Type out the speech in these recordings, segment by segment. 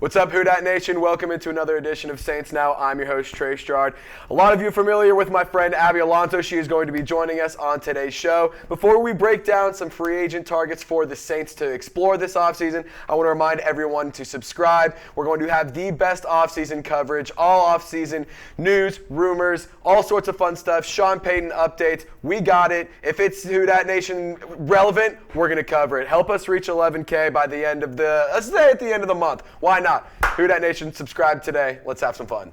What's up, Who Dat Nation? Welcome into another edition of Saints Now. I'm your host, Trey Girouard. A lot of you are familiar with my friend Abby Alonzo. She is going to be joining us on today's show. Before we break down some free agent targets for the Saints to explore this offseason, I want to remind everyone to subscribe. We're going to have the best offseason coverage, all offseason news, rumors, all sorts of fun stuff, Sean Payton updates. We got it. If it's Who Dat Nation relevant, we're going to cover it. Help us reach 11K by the end of let's say at the end of the month. Why not? Who Dat Nation, subscribe today. Let's have some fun.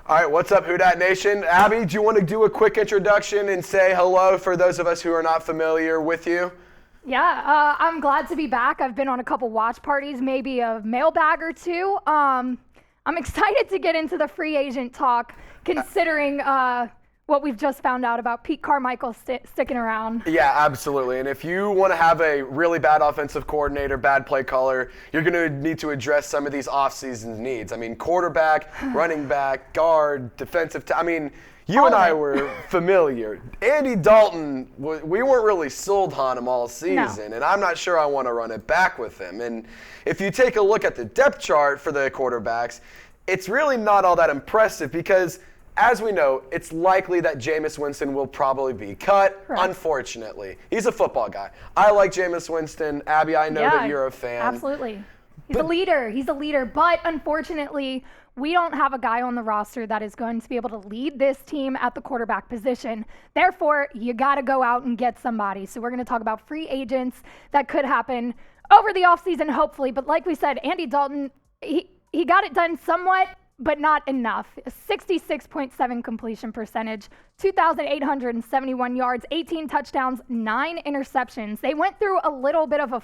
All right, what's up, Who Dat Nation? Abby, do you want to do a quick introduction and say hello for those of us who are not familiar with you? Yeah, I'm glad to be back. I've been on a couple watch parties, maybe a mailbag or two. I'm excited to get into the free agent talk, considering what we've just found out about Pete Carmichael sticking around. Yeah, absolutely. And if you want to have a really bad offensive coordinator, bad play caller, you're going to need to address some of these offseason needs. I mean, quarterback, running back, guard, defensive. You and I were familiar. Andy Dalton, we weren't really sold on him all season, No. and I'm not sure I want to run it back with him. And if you take a look at the depth chart for the quarterbacks, it's really not all that impressive because, as we know, it's likely that Jameis Winston will probably be cut, Correct. Unfortunately. He's a football guy. I like Jameis Winston. Abby, I know that you're a fan. Absolutely. He's a leader, but unfortunately, we don't have a guy on the roster that is going to be able to lead this team at the quarterback position. Therefore, you got to go out and get somebody. So we're going to talk about free agents that could happen over the offseason, hopefully. But like we said, Andy Dalton, he got it done somewhat, but not enough. A 66.7 completion percentage, 2,871 yards, 18 touchdowns, 9 interceptions. They went through a little bit of a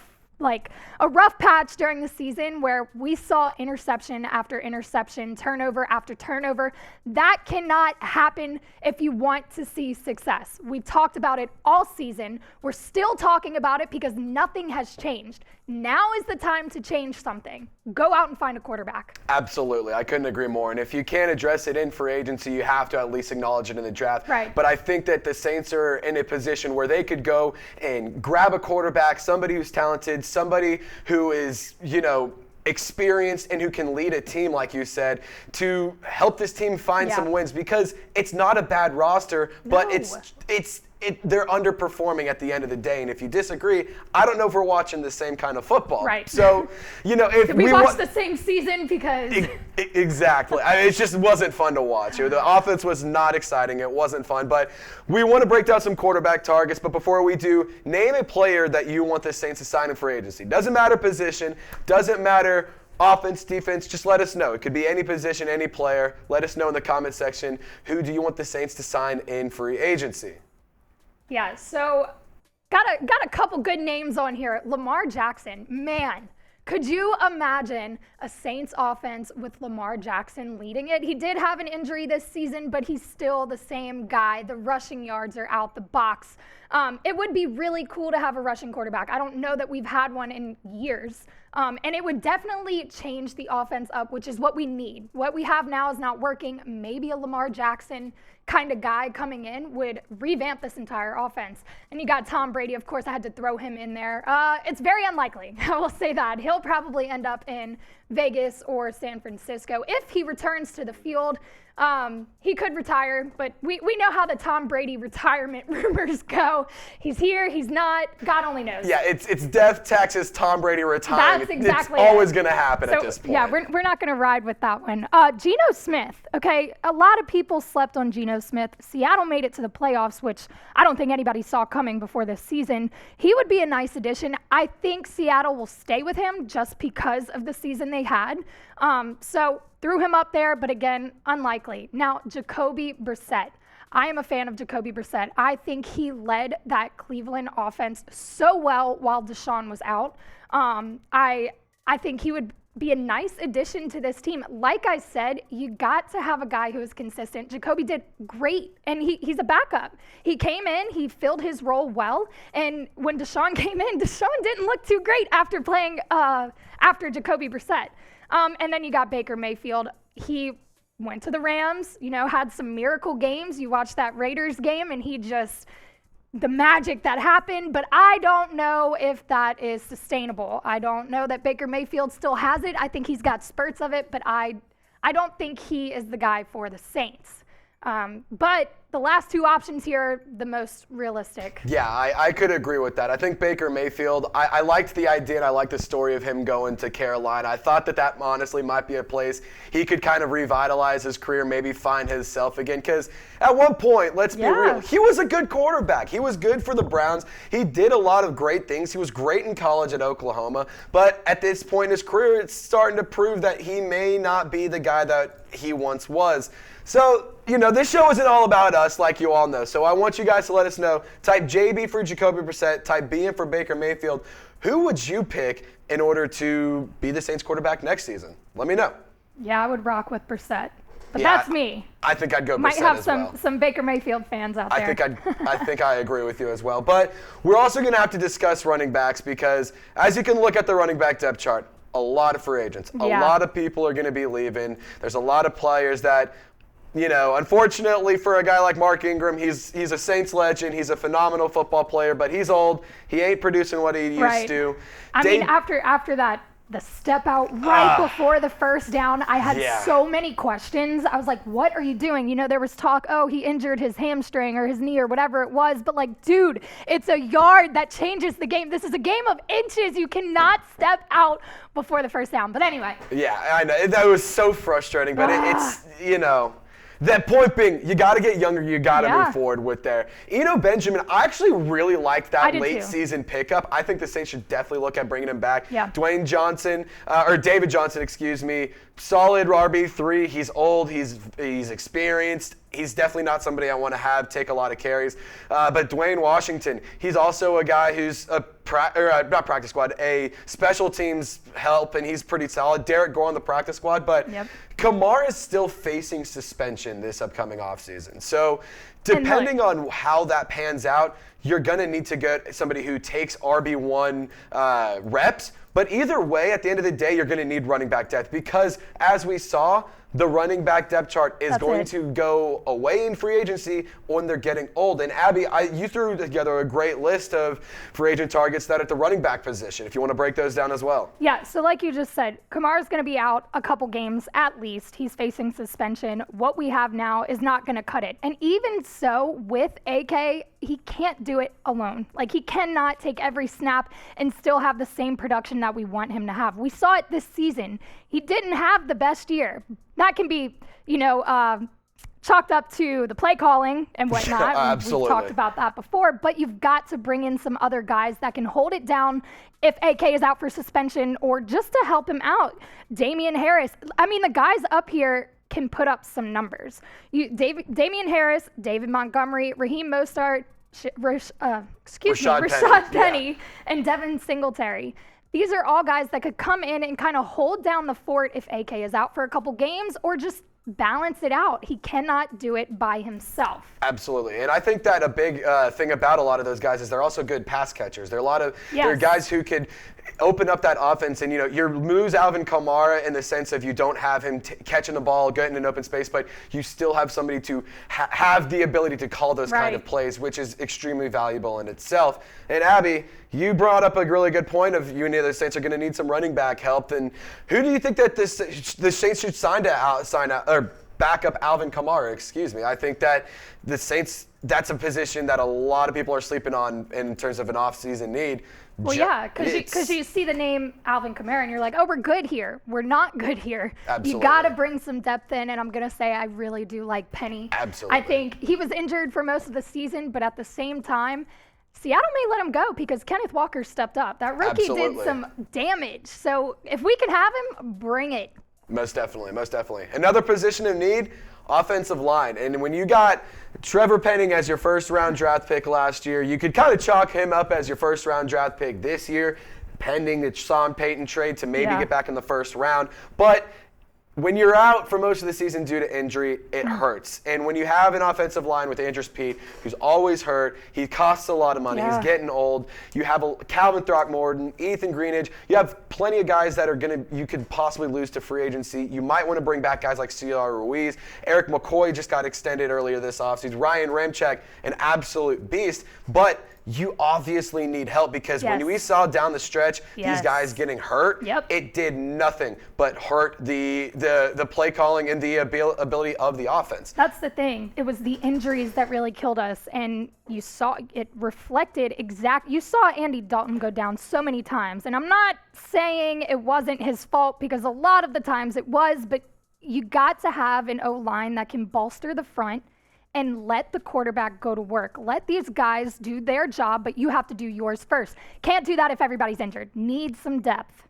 rough patch during the season where we saw interception after interception, turnover after turnover. That cannot happen if you want to see success. We've talked about it all season. We're still talking about it because nothing has changed. Now is the time to change something. Go out and find a quarterback. Absolutely. I couldn't agree more. And if you can't address it in free agency, you have to at least acknowledge it in the draft. Right. But I think that the Saints are in a position where they could go and grab a quarterback, somebody who's talented, somebody who is, experienced and who can lead a team, like you said, to help this team find some wins, because it's not a bad roster, but they're underperforming at the end of the day. And if you disagree, I don't know if we're watching the same kind of football. Right. So, if we watched the same season because exactly. It just wasn't fun to watch. The offense was not exciting. It wasn't fun. But we want to break down some quarterback targets. But before we do, name a player that you want the Saints to sign in free agency. Doesn't matter position. Doesn't matter offense, defense. Just let us know. It could be any position, any player. Let us know in the comment section. Who do you want the Saints to sign in free agency? Yeah, so got a couple good names on here. Lamar Jackson, man, could you imagine a Saints offense with Lamar Jackson leading it? He did have an injury this season, but he's still the same guy. The rushing yards are out the box. It would be really cool to have a rushing quarterback. I don't know that we've had one in years. And it would definitely change the offense up, which is what we need. What we have now is not working. Maybe a Lamar Jackson kind of guy coming in would revamp this entire offense. And you got Tom Brady. Of course, I had to throw him in there. It's very unlikely. I will say that. He'll probably end up in Vegas or San Francisco. If he returns to the field, he could retire, but we know how the Tom Brady retirement rumors go. He's here, he's not, God only knows. Yeah, it's death, taxes, Tom Brady retiring. That's exactly It's always going to happen at this point. Yeah, we're not going to ride with that one. Geno Smith, okay, a lot of people slept on Geno Smith. Seattle made it to the playoffs, which I don't think anybody saw coming before this season. He would be a nice addition. I think Seattle will stay with him just because of the season they had. So threw him up there, but again, unlikely. Now, Jacoby Brissett. I am a fan of Jacoby Brissett. I think he led that Cleveland offense so well while Deshaun was out. I think he would be a nice addition to this team. Like I said, you got to have a guy who is consistent. Jacoby did great, and he's a backup. He came in, he filled his role well, and when Deshaun came in, Deshaun didn't look too great after playing after Jacoby Brissett. And then you got Baker Mayfield. He went to the Rams, had some miracle games. You watched that Raiders game, and he just the magic that happened, but I don't know if that is sustainable. I don't know that Baker Mayfield still has it. I think he's got spurts of it, but I don't think he is the guy for the Saints. But the last two options here are the most realistic. Yeah, I could agree with that. I think Baker Mayfield, I liked the idea and I liked the story of him going to Carolina. I thought that honestly might be a place he could kind of revitalize his career, maybe find himself again. Because at one point, let's be real, he was a good quarterback. He was good for the Browns. He did a lot of great things. He was great in college at Oklahoma. But at this point in his career, it's starting to prove that he may not be the guy that he once was. So, this show isn't all about us, like you all know. So I want you guys to let us know. Type JB for Jacoby Brissett. Type BM for Baker Mayfield. Who would you pick in order to be the Saints quarterback next season? Let me know. Yeah, I would rock with Brissett. But that's me. I think I'd go Brissett Might have as well. some Baker Mayfield fans out there. I think I agree with you as well. But we're also going to have to discuss running backs because as you can look at the running back depth chart, a lot of free agents. A lot of people are going to be leaving. There's a lot of players that unfortunately for a guy like Mark Ingram, he's a Saints legend. He's a phenomenal football player, but he's old. He ain't producing what he used to. I mean, after that, the step out before the first down, I had so many questions. I was like, what are you doing? There was talk, he injured his hamstring or his knee or whatever it was. But dude, it's a yard that changes the game. This is a game of inches. You cannot step out before the first down. But anyway. Yeah, I know. That was so frustrating. But it's. That point being, you got to get younger. You got to move forward with there. Benjamin, I actually really liked that late season pickup. I think the Saints should definitely look at bringing him back. Yeah. David Johnson, solid RB3. He's old. He's experienced. He's definitely not somebody I want to take a lot of carries. But Dwayne Washington, he's also a guy who's not practice squad, a special teams help, and he's pretty solid. Derek Gore on the practice squad, but Kamara is still facing suspension this upcoming offseason. So depending on how that pans out, you're going to need to get somebody who takes RB1 reps. But either way, at the end of the day, you're going to need running back depth because, as we saw, the running back depth chart is going to go away in free agency when they're getting old. And Abby, you threw together a great list of free agent targets that at the running back position, if you want to break those down as well. Yeah, so like you just said, Kamara's going to be out a couple games at least. He's facing suspension. What we have now is not going to cut it. And even so, with AK, he can't do it alone. He cannot take every snap and still have the same production that we want him to have. We saw it this season. He didn't have the best year. That can be, chalked up to the play calling and whatnot. Absolutely. We've talked about that before, but you've got to bring in some other guys that can hold it down if AK is out for suspension or just to help him out. Damian Harris. The guys up here can put up some numbers. Damian Harris, David Montgomery, Raheem Mostert, Rashad Penny, and Devin Singletary. These are all guys that could come in and kind of hold down the fort if AK is out for a couple games or just balance it out. He cannot do it by himself. Absolutely. And I think that a big thing about a lot of those guys is they're also good pass catchers. They're guys who could open up that offense, and you lose Alvin Kamara in the sense of you don't have him catching the ball, getting in an open space, but you still have somebody to have the ability to call those kind of plays, which is extremely valuable in itself. And Abby, you brought up a really good point of the Saints are going to need some running back help. And who do you think that the Saints should sign out or back up Alvin Kamara? Excuse me. I think that the Saints, that's a position that a lot of people are sleeping on in terms of an off-season need. Well, because you see the name Alvin Kamara and you're like, we're good here. We're not good here. Absolutely. You got to bring some depth in, and I'm going to say I really do like Penny. Absolutely. I think he was injured for most of the season, but at the same time, Seattle may let him go because Kenneth Walker stepped up. That rookie did some damage. So if we can have him, bring it. Most definitely. Another position of need, offensive line. And when you got Trevor Penning as your first-round draft pick last year, you could kind of chalk him up as your first-round draft pick this year, pending the Sean Payton trade to maybe get back in the first round. But when you're out for most of the season due to injury, it hurts. And when you have an offensive line with Andrews Pete, who's always hurt, he costs a lot of money, he's getting old. You have Calvin Throckmorton, Ethan Greenidge. You have plenty of guys that are you could possibly lose to free agency. You might want to bring back guys like C.R. Ruiz. Eric McCoy just got extended earlier this offseason. Ryan Ramczyk, an absolute beast. But you obviously need help because when we saw down the stretch these guys getting hurt, it did nothing but hurt the play calling and the ability of the offense. That's the thing. It was the injuries that really killed us, and you saw it reflected you saw Andy Dalton go down so many times, and I'm not saying it wasn't his fault because a lot of the times it was, but you got to have an O-line that can bolster the front and let the quarterback go to work. Let these guys do their job, but you have to do yours first. Can't do that if everybody's injured. Need some depth.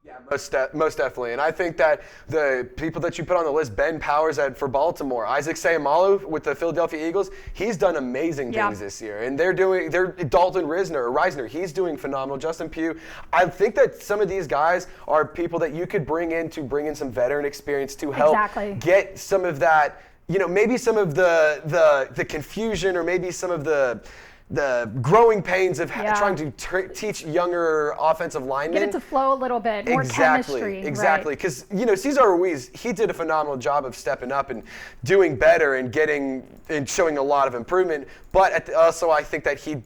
Yeah, most definitely. And I think that the people that you put on the list, Ben Powers for Baltimore, Isaac Seumalo with the Philadelphia Eagles, he's done amazing things this year. And they're Dalton Reisner, he's doing phenomenal. Justin Pugh. I think that some of these guys are people that you could bring in some veteran experience to help get some of that, maybe some of the confusion or maybe some of the growing pains of trying to teach younger offensive linemen. Get it to flow a little bit, more chemistry. Exactly, because Cesar Ruiz, he did a phenomenal job of stepping up and doing better and showing a lot of improvement. But also, I think that he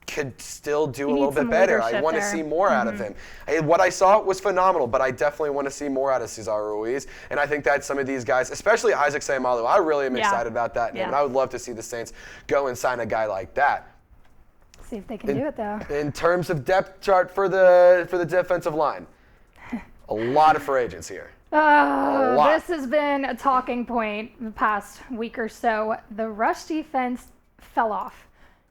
could still do a little bit better. I want to see more out of him. What I saw was phenomenal, but I definitely want to see more out of Cesar Ruiz. And I think that some of these guys, especially Isaac Seumalo, I really am excited about that name. And I would love to see the Saints go and sign a guy like that. See if they can do it, though. In terms of depth chart for the defensive line, a lot of free agents here. This has been a talking point the past week or so. The rush defense fell off.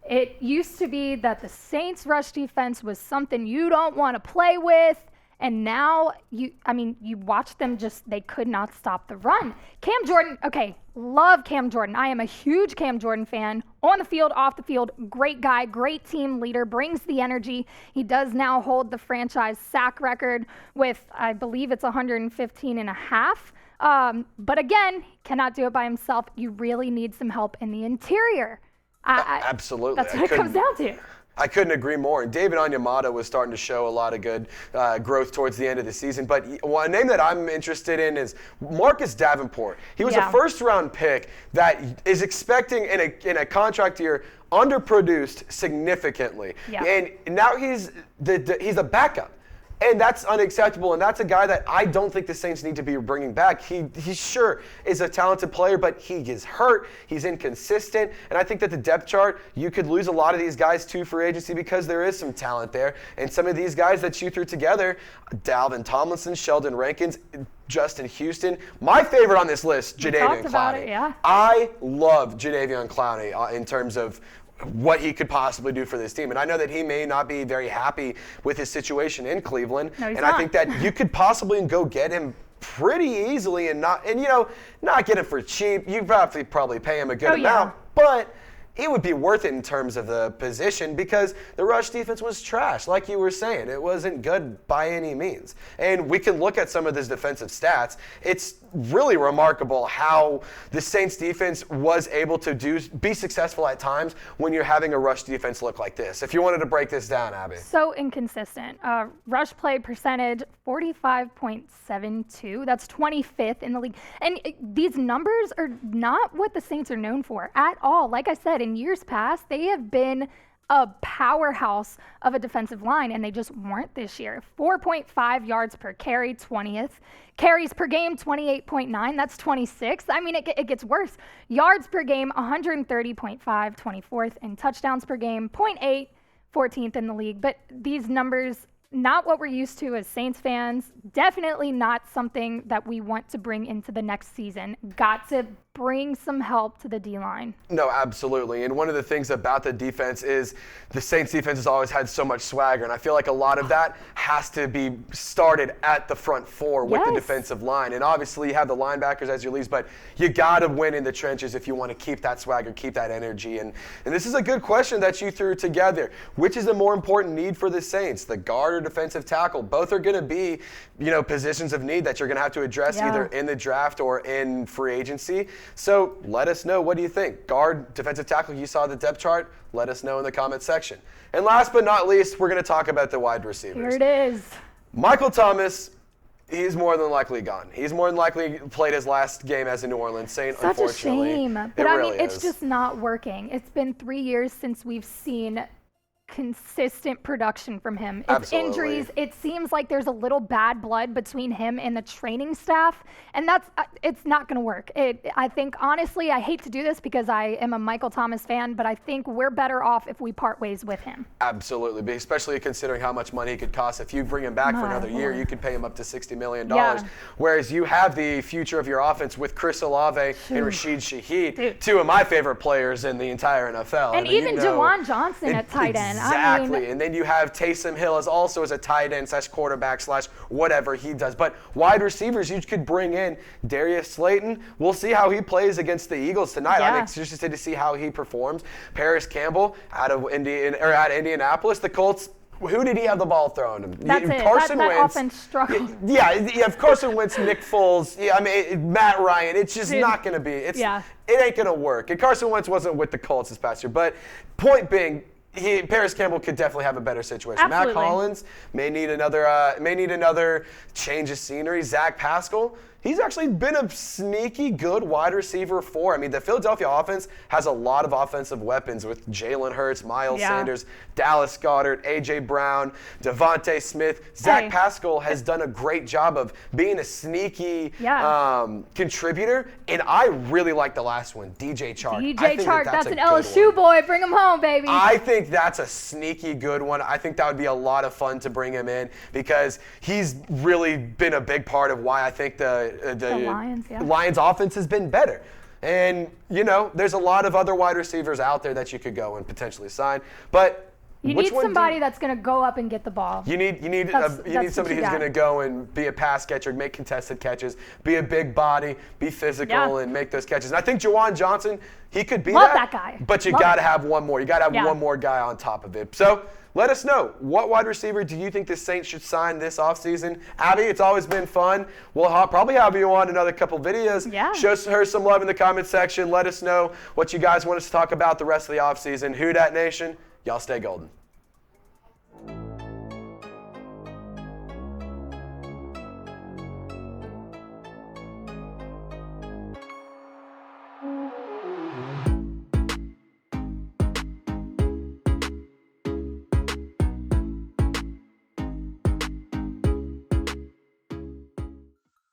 It used to be that the Saints rush defense was something you don't want to play with, and now you watch them they could not stop the run. Cam Jordan, love Cam Jordan. I am a huge Cam Jordan fan. On the field, off the field, great guy, great team leader, brings the energy. He does now hold the franchise sack record with, I believe it's 115 and a half. But again, cannot do it by himself. You really need some help in the interior. Absolutely. That's what it comes down to. I couldn't agree more. And David Onyemata was starting to show a lot of good growth towards the end of the season. But one name that I'm interested in is Marcus Davenport. He was a first-round pick that is expecting in a contract year underproduced significantly. Yeah. And now he's a backup. And that's unacceptable, and that's a guy that I don't think the Saints need to be bringing back. He sure is a talented player, but he is hurt, he's inconsistent, and I think that the depth chart, you could lose a lot of these guys to free agency because there is some talent there. And some of these guys that you threw together, Dalvin Tomlinson, Sheldon Rankins, Justin Houston. My favorite on this list, Jadeveon Clowney. I love Jadeveon Clowney in terms of what he could possibly do for this team. And I know that he may not be very happy with his situation in Cleveland. No, he's and not. I think that you could possibly go get him pretty easily and not get him for cheap. You probably pay him a good amount, but it would be worth it in terms of the position because the rush defense was trash, like you were saying. It wasn't good by any means. And we can look at some of his defensive stats. It's really remarkable how the Saints defense was able to be successful at times when you're having a rush defense look like this. If you wanted to break this down, Abby. So inconsistent. Rush play percentage, 45.72. That's 25th in the league. And these numbers are not what the Saints are known for at all. Like I said, in years past, they have been a powerhouse of a defensive line, and they just weren't this year. 4.5 yards per carry, 20th. Carries per game, 28.9. That's 26th. I mean, it gets worse. Yards per game, 130.5, 24th. And touchdowns per game, 0.8, 14th in the league. But these numbers, not what we're used to as Saints fans. Definitely not something that we want to bring into the next season. Got to bring some help to the D-line. No, absolutely. And one of the things about the defense is the Saints defense has always had so much swagger. And I feel like a lot of that has to be started at the front four with the defensive line. And obviously you have the linebackers as your leads, but you got to win in the trenches if you want to keep that swagger, keep that energy. And this is a good question that you threw together. Which is the more important need for the Saints, the guard or defensive tackle? Both are going to be, positions of need that you're going to have to address either in the draft or in free agency. So let us know. What do you think? Guard, defensive tackle, you saw the depth chart. Let us know in the comment section. And last but not least, we're going to talk about the wide receivers. Here it is. Michael Thomas, he's more than likely gone. He's more than likely played his last game as a New Orleans Saint, Such unfortunately. a shame. But it's just not working. It's been 3 years since we've seen consistent production from him. It's injuries. It seems like there's a little bad blood between him and the training staff, and it's not going to work. I think, honestly, I hate to do this because I am a Michael Thomas fan, but I think we're better off if we part ways with him. Absolutely, especially considering how much money it could cost. If you bring him back for another year, you could pay him up to $60 million. Whereas you have the future of your offense with Chris Olave and Rashid Shaheed, two of my favorite players in the entire NFL. And even Jawan Johnson at tight end. Exactly. And then you have Taysom Hill as a tight end / quarterback / whatever he does. But wide receivers, you could bring in Darius Slayton. We'll see how he plays against the Eagles tonight. I'm interested to see how he performs. Paris Campbell out of Indianapolis. The Colts. Who did he have the ball thrown to? That's it. Carson that Wentz. Offense struggled. Yeah, you have Carson Wentz, Nick Foles. Matt Ryan. It's just not going to be. It ain't going to work. And Carson Wentz wasn't with the Colts this past year. But point being, Paris Campbell could definitely have a better situation. Absolutely. Matt Collins may need another change of scenery. Zach Pascal, he's actually been a sneaky good wide receiver for. I mean, the Philadelphia offense has a lot of offensive weapons with Jalen Hurts, Miles Sanders, Dallas Goedert, A.J. Brown, Devontae Smith. Zach Pascal has done a great job of being a sneaky contributor, and I really like the last one, DJ Chark. DJ Chark, that's an LSU boy. Bring him home, baby. I think that's a sneaky good one. I think that would be a lot of fun to bring him in because he's really been a big part of why I think the Lions offense has been better. And, there's a lot of other wide receivers out there that you could go and potentially sign. But you need somebody that's going to go up and get the ball. You need somebody who's going to go and be a pass catcher, make contested catches, be a big body, be physical, and make those catches. And I think Jawan Johnson, he could be that guy. But you got to have one more. You got to have one more guy on top of it. So let us know, what wide receiver do you think the Saints should sign this offseason? Abby, it's always been fun. We'll probably have you on another couple videos. Show her some love in the comment section. Let us know what you guys want us to talk about the rest of the offseason. Who Dat Nation? Y'all stay golden.